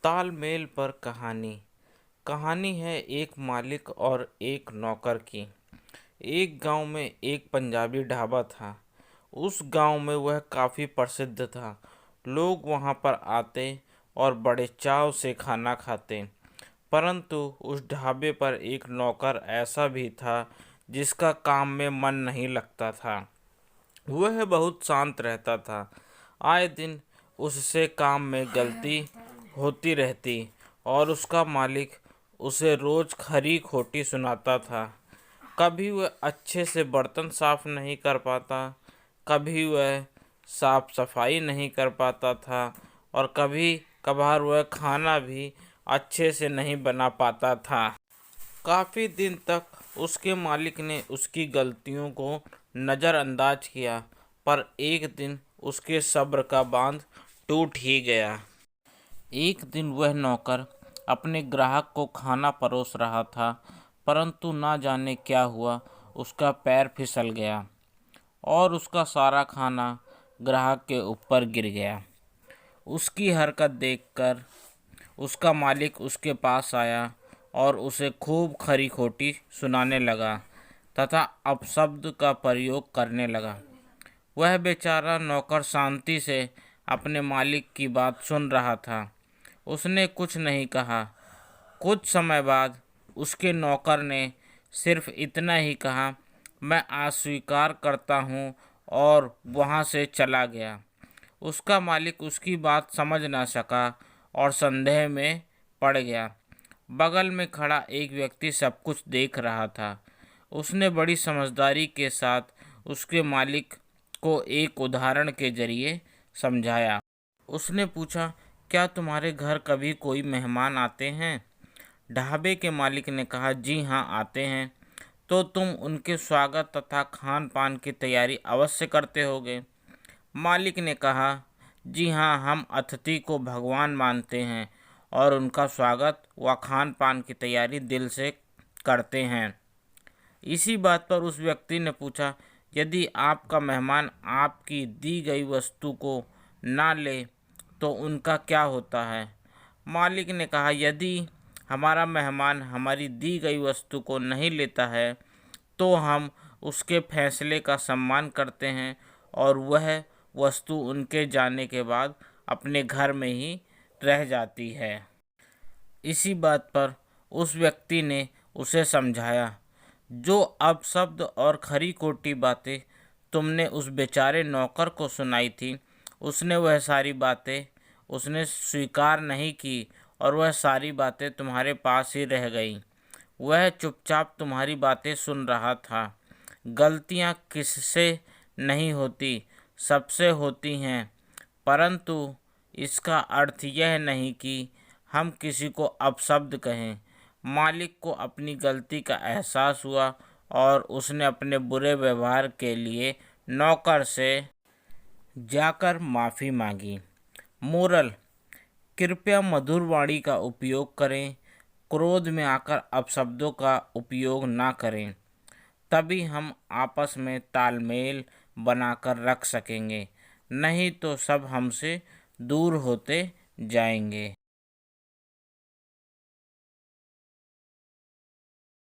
तालमेल पर कहानी। कहानी है एक मालिक और एक नौकर की। एक गांव में एक पंजाबी ढाबा था। उस गांव में वह काफ़ी प्रसिद्ध था। लोग वहां पर आते और बड़े चाव से खाना खाते। परंतु उस ढाबे पर एक नौकर ऐसा भी था जिसका काम में मन नहीं लगता था। वह बहुत शांत रहता था। आए दिन उससे काम में गलती होती रहती और उसका मालिक उसे रोज खरी खोटी सुनाता था। कभी वह अच्छे से बर्तन साफ नहीं कर पाता, कभी वह साफ सफाई नहीं कर पाता था और कभी कभार वह खाना भी अच्छे से नहीं बना पाता था। काफ़ी दिन तक उसके मालिक ने उसकी गलतियों को नज़रअंदाज किया, पर एक दिन उसके सब्र का बांध टूट ही गया। एक दिन वह नौकर अपने ग्राहक को खाना परोस रहा था, परंतु ना जाने क्या हुआ, उसका पैर फिसल गया और उसका सारा खाना ग्राहक के ऊपर गिर गया। उसकी हरकत देखकर उसका मालिक उसके पास आया और उसे खूब खरी खोटी सुनाने लगा तथा अपशब्द का प्रयोग करने लगा। वह बेचारा नौकर शांति से अपने मालिक की बात सुन रहा था। उसने कुछ नहीं कहा। कुछ समय बाद उसके नौकर ने सिर्फ इतना ही कहा, मैं अस्वीकार करता हूँ, और वहाँ से चला गया। उसका मालिक उसकी बात समझ ना सका और संदेह में पड़ गया। बगल में खड़ा एक व्यक्ति सब कुछ देख रहा था। उसने बड़ी समझदारी के साथ उसके मालिक को एक उदाहरण के जरिए समझाया। उसने पूछा, क्या तुम्हारे घर कभी कोई मेहमान आते हैं? ढाबे के मालिक ने कहा, जी हाँ, आते हैं। तो तुम उनके स्वागत तथा खान पान की तैयारी अवश्य करते होगे। मालिक ने कहा, जी हाँ, हम अतिथि को भगवान मानते हैं और उनका स्वागत व खान पान की तैयारी दिल से करते हैं। इसी बात पर उस व्यक्ति ने पूछा, यदि आपका मेहमान आपकी दी गई वस्तु को ना ले तो उनका क्या होता है? मालिक ने कहा, यदि हमारा मेहमान हमारी दी गई वस्तु को नहीं लेता है तो हम उसके फैसले का सम्मान करते हैं और वह वस्तु उनके जाने के बाद अपने घर में ही रह जाती है। इसी बात पर उस व्यक्ति ने उसे समझाया, जो अपशब्द और खरी खोटी बातें तुमने उस बेचारे नौकर को सुनाई थी, उसने वह सारी बातें उसने स्वीकार नहीं की और वह सारी बातें तुम्हारे पास ही रह गईं। वह चुपचाप तुम्हारी बातें सुन रहा था। गलतियाँ किससे नहीं होती, सबसे होती हैं, परंतु इसका अर्थ यह नहीं कि हम किसी को अपशब्द कहें। मालिक को अपनी गलती का एहसास हुआ और उसने अपने बुरे व्यवहार के लिए नौकर से जाकर माफ़ी मांगी। मोरल: कृपया मधुर वाणी का उपयोग करें, क्रोध में आकर अपशब्दों का उपयोग ना करें। तभी हम आपस में तालमेल बनाकर रख सकेंगे, नहीं तो सब हमसे दूर होते जाएंगे।